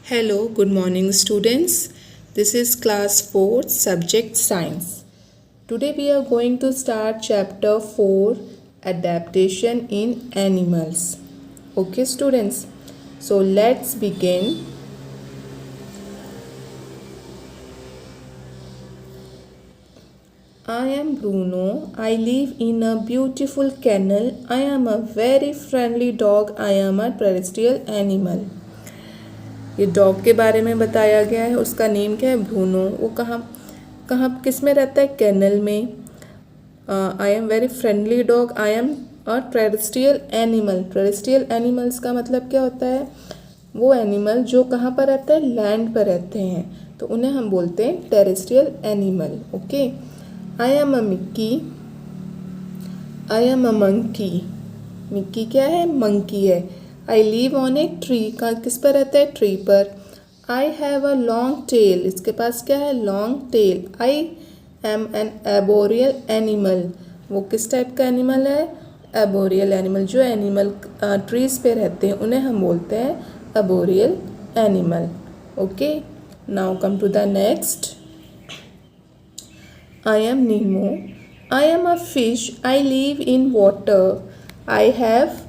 Hello, good morning, students. This is class 4, subject science. Today we are going to start chapter 4, adaptation in animals. Okay, students. So let's begin. I am Bruno. I live in a beautiful kennel. I am a very friendly dog. I am a terrestrial animal. ये dog के बारे में बताया गया है। उसका name क्या है? ब्रूनो। वो कहाँ कहाँ किस में रहता है? कैनल में। I am very friendly dog. I am a terrestrial animal. Terrestrial animals का मतलब क्या होता है? वो एनिमल जो कहाँ पर रहते हैं? लैंड पर रहते हैं, तो उन्हें हम बोलते हैं terrestrial animal. Okay. I am a Mickey. I am a monkey. Mickey क्या है? मंकी है। I live on a tree. का किस पर रहता है? ट्री पर। I have a long tail. इसके पास क्या है? Long tail. I am an arboreal animal. वो किस टाइप का एनिमल है? Arboreal animal. जो एनिमल ट्रीज पे रहते हैं उन्हें हम बोलते हैं arboreal animal. Okay, now come to the next. I am Nemo. I am a fish. I live in water. I have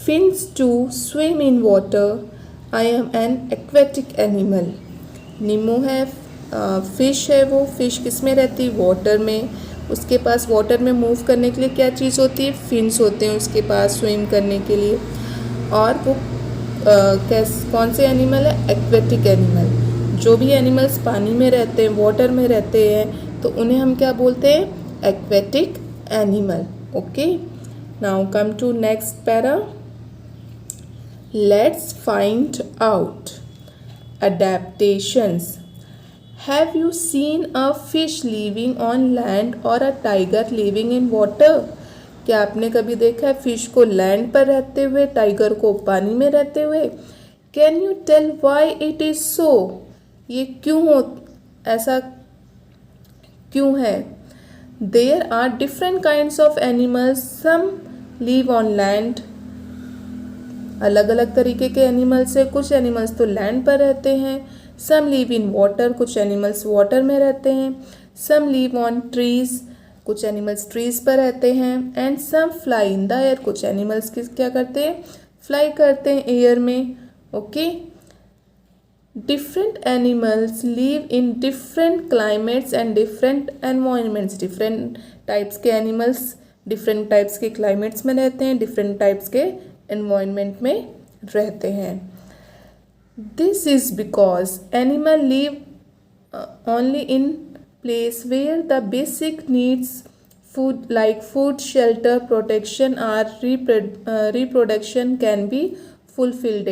fins to swim in water. I am an aquatic animal. Nemo है, fish है। वो fish किस में रहती है? Water में। उसके पास water में मूव करने के लिए क्या चीज़ होती है? फिन्स होते हैं उसके पास स्विम करने के लिए। और वो कौन से एनिमल है? Aquatic animal. जो भी एनिमल्स पानी में रहते हैं, वाटर में रहते हैं, तो उन्हें हम क्या बोलते हैं? Aquatic animal. Okay, now come to next para. Let's find out adaptations. Have you seen a fish living on land or a tiger living in water? क्या आपने कभी देखा है फिश को लैंड पर रहते हुए, टाइगर को पानी में रहते हुए? Can you tell why it is so? ये क्यों हो, ऐसा क्यों है? There are different kinds of animals. Some live on land. अलग अलग तरीके के एनिमल्स है। कुछ एनिमल्स तो लैंड पर रहते हैं। Some live in water. कुछ एनिमल्स वाटर में रहते हैं। Some live on trees. कुछ एनिमल्स ट्रीज पर रहते हैं। And some fly in the air. कुछ एनिमल्स क्या करते हैं? फ्लाई करते हैं एयर में। Okay. Different animals live in different climates and different environments. Different types के एनिमल्स डिफरेंट टाइप्स के क्लाइमेट्स में रहते हैं, डिफरेंट टाइप्स के एनवायरमेंट में रहते हैं। This is because animal live only in place where the basic needs food like food, shelter, protection or reproduction can be fulfilled.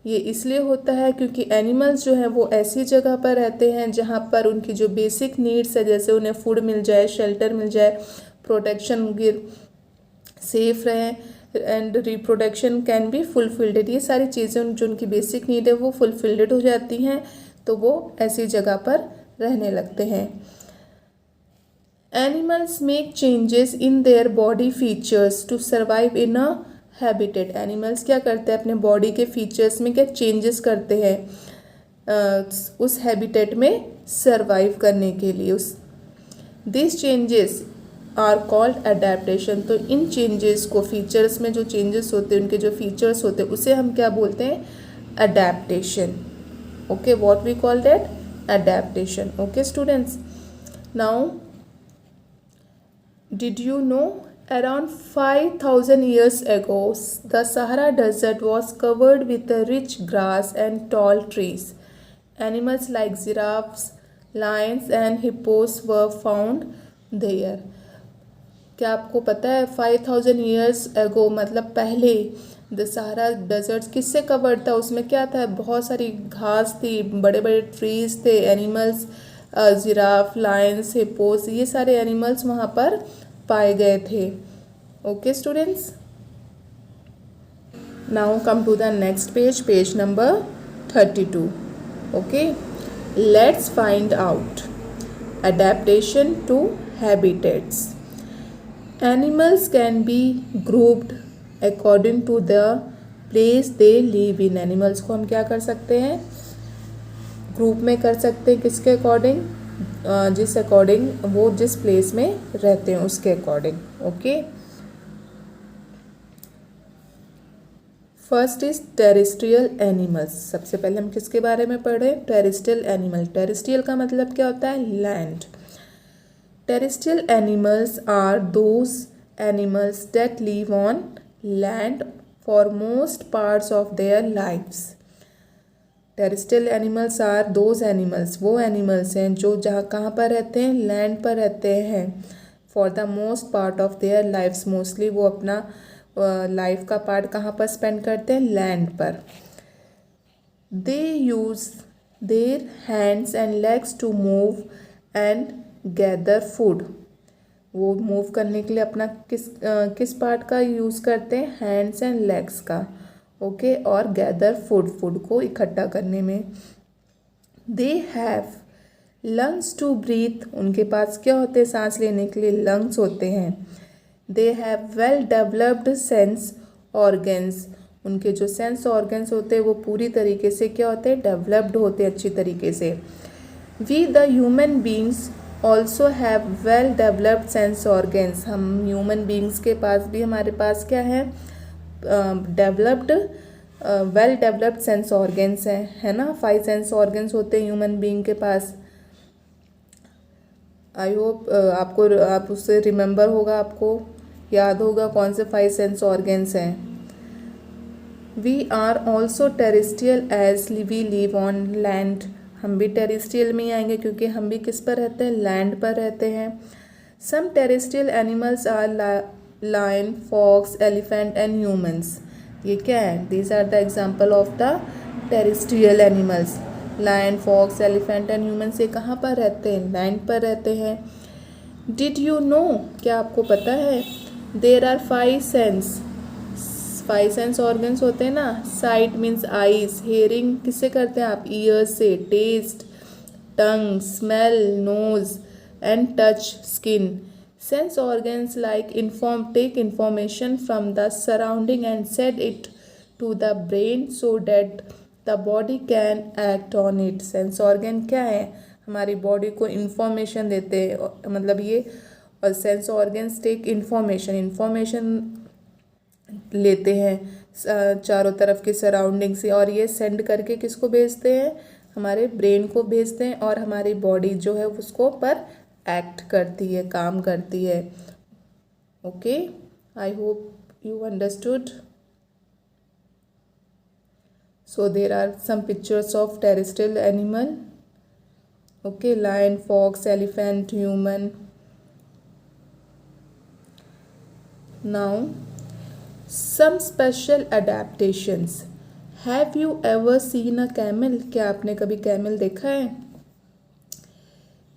ये इसलिए होता है क्योंकि एनिमल्स जो हैं वो ऐसी जगह पर रहते हैं जहाँ पर उनकी जो बेसिक नीड्स है, जैसे उन्हें फूड मिल जाए, शेल्टर मिल जाए, प्रोटेक्शन सेफ रहें, and reproduction can be fulfilled. ये सारी चीज़ें जो उनकी बेसिक नीड है वो फुलफिल्ड हो जाती हैं, तो वो ऐसी जगह पर रहने लगते हैं। Animals make changes in their body features to survive in a habitat. Animals क्या करते हैं? अपने बॉडी के फीचर्स में क्या चेंजेस करते हैं उस हैबिटेट में सर्वाइव करने के लिए। उस this changes are called adaptation. तो इन चेंजेस को, फीचर्स में जो चेंजेस होते हैं, उनके जो फीचर्स होते हैं, उसे हम क्या बोलते हैं? Adaptation. Okay, what we call that? Adaptation. Okay students, now did you know around 5000 years ago the Sahara Desert was covered with rich grass and tall trees. Animals like giraffes, lions and hippos were found there. क्या आपको पता है 5000 years ago मतलब पहले the Sahara desert किससे covered था? उसमें क्या था? बहुत सारी घास थी, बड़े बड़े ट्रीज थे, एनिमल्स, जिराफ, लायंस, हिप्पोस, ये सारे एनिमल्स वहाँ पर पाए गए थे। Okay students, now come to the next page, page number 32। Okay, let's find out adaptation to habitats. Animals can be grouped according to the place they live in. Animals को हम क्या कर सकते हैं? ग्रुप में कर सकते हैं किसके अकॉर्डिंग, जिस अकॉर्डिंग वो जिस प्लेस में रहते हैं उसके according. Okay, first is terrestrial animals. सबसे पहले हम किसके बारे में पढ़े, टेरेस्ट्रियल एनिमल। टेरेस्ट्रियल का मतलब क्या होता है, land. Terrestrial animals are those animals that live on land for most parts of their lives. Terrestrial animals are those animals, वो एनिमल्स हैं जो जहाँ कहाँ पर रहते हैं, लैंड पर रहते हैं। For the most part of their lives, mostly वो अपना लाइफ का पार्ट कहाँ पर स्पेंड करते हैं, लैंड पर। They use their hands and legs to move and gather food. वो मूव करने के लिए अपना किस पार्ट का यूज़ करते हैं, हैंड्स एंड लेग्स का। ओके, और गैदर फूड को इकट्ठा करने में। They have lungs to breathe, उनके पास क्या होते हैं, सांस लेने के लिए लंग्स होते हैं। They have well developed sense organs, उनके जो सेंस ऑर्गन्स होते हैं वो पूरी तरीके से क्या होते हैं, डेवलप्ड होते हैं अच्छी तरीके से। We the human beings also have well developed sense organs, हम ह्यूमन बींग्स के पास भी हमारे पास क्या है, developed well developed sense organs हैं, है ना। 5 सेंस ऑर्गन्स होते हैं ह्यूमन बींग के पास। आई होप आप उससे रिमेंबर होगा, आपको याद होगा कौन से 5 सेंस ऑर्गन्स हैं। We are also terrestrial as we live on land, हम भी टेरेस्ट्रियल में ही आएंगे क्योंकि हम भी किस पर रहते हैं, लैंड पर रहते हैं। Some terrestrial animals are lion, fox, elephant and humans. ये क्या है, these are the example of the terrestrial animals. Lion, fox, elephant and humans, ये कहाँ पर रहते हैं, लैंड पर रहते हैं। डिड यू नो, क्या आपको पता है, देर आर 5 सेंस ऑर्गन्स होते हैं ना। साइट मीन्स आईज, हेयरिंग किससे करते हैं आप, ईयर्स से, taste tongue, smell nose and touch skin. Sense organs like take information from the surrounding and send it to the brain so that the body can act on it. Sense organ क्या है, हमारी body को information देते हैं, मतलब ये, और sense organs take information लेते हैं चारों तरफ के सराउंडिंग से, और ये सेंड करके किसको भेजते हैं, हमारे ब्रेन को भेजते हैं, और हमारी बॉडी जो है उसको पर एक्ट करती है, काम करती है। Okay, I hope you understood. So there are some pictures of terrestrial animal. Okay, lion, fox, elephant, human. Now some special adaptations. Have you ever seen a camel? क्या आपने कभी कैमल देखा है?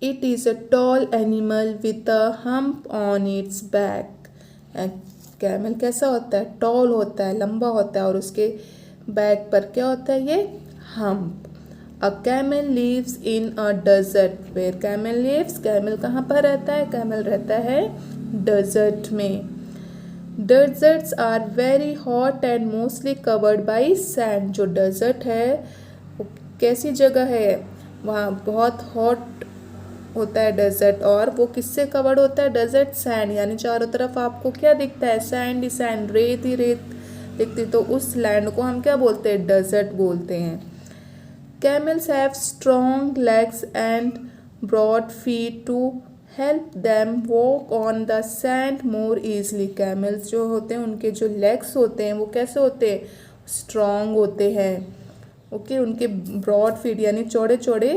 It is a tall animal with a hump on its back. Camel कैसा होता है, toll होता है, लंबा होता है, और उसके बैक पर क्या होता है, ये hump. A camel lives in a desert. Where camel lives? Camel कहाँ पर रहता है, कैमल रहता है डेजर्ट में। Deserts are very hot and mostly covered by sand. जो डेजर्ट है वो कैसी जगह है, वहाँ बहुत हॉट होता है डेजर्ट, और वो किससे कवर्ड होता है डेजर्ट, सैंड, यानी चारों तरफ आपको क्या दिखता है, सैंड ही सैंड, रेत ही रेत दिखती, तो उस लैंड को हम क्या बोलते हैं, डेजर्ट बोलते हैं। Camels have strong legs and broad feet to help them walk on the sand more easily. Camels जो होते हैं उनके जो लेग्स होते हैं वो कैसे होते हैं, स्ट्रॉन्ग होते हैं। ओके, उनके ब्रॉड फीट यानी चौड़े चौड़े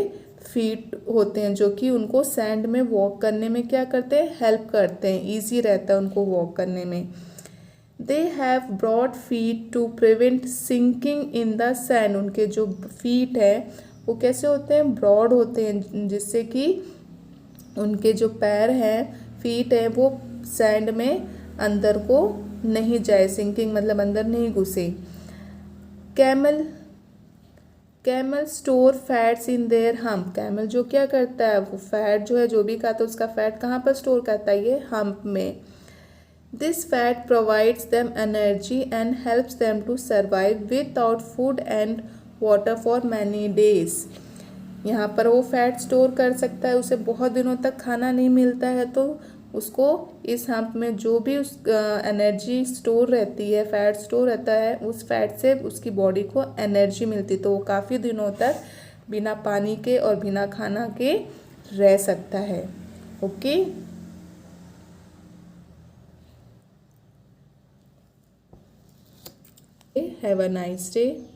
फीट होते हैं जो कि उनको सैंड में वॉक करने में क्या करते हैं, हेल्प करते हैं, ईजी रहता है उनको वॉक करने में। They have broad feet to prevent sinking in the sand. उनके जो फीट है वो कैसे होते हैं, ब्रॉड होते हैं, जिससे कि उनके जो पैर हैं, फीट हैं, वो सैंड में अंदर को नहीं जाए, सिंकिंग मतलब अंदर नहीं घुसे। Camel store fats in their hump. Camel जो क्या करता है, वो फैट जो है, जो भी खाता है उसका फैट कहाँ पर स्टोर करता है, ये हम्प में। This fat provides them energy and helps them to survive without food and water for many days. यहाँ पर वो फैट स्टोर कर सकता है, उसे बहुत दिनों तक खाना नहीं मिलता है तो उसको इस हम्प में जो भी उस एनर्जी स्टोर रहती है, फैट स्टोर रहता है, उस फैट से उसकी बॉडी को एनर्जी मिलती, तो वो काफ़ी दिनों तक बिना पानी के और बिना खाना के रह सकता है। Okay, have a nice day.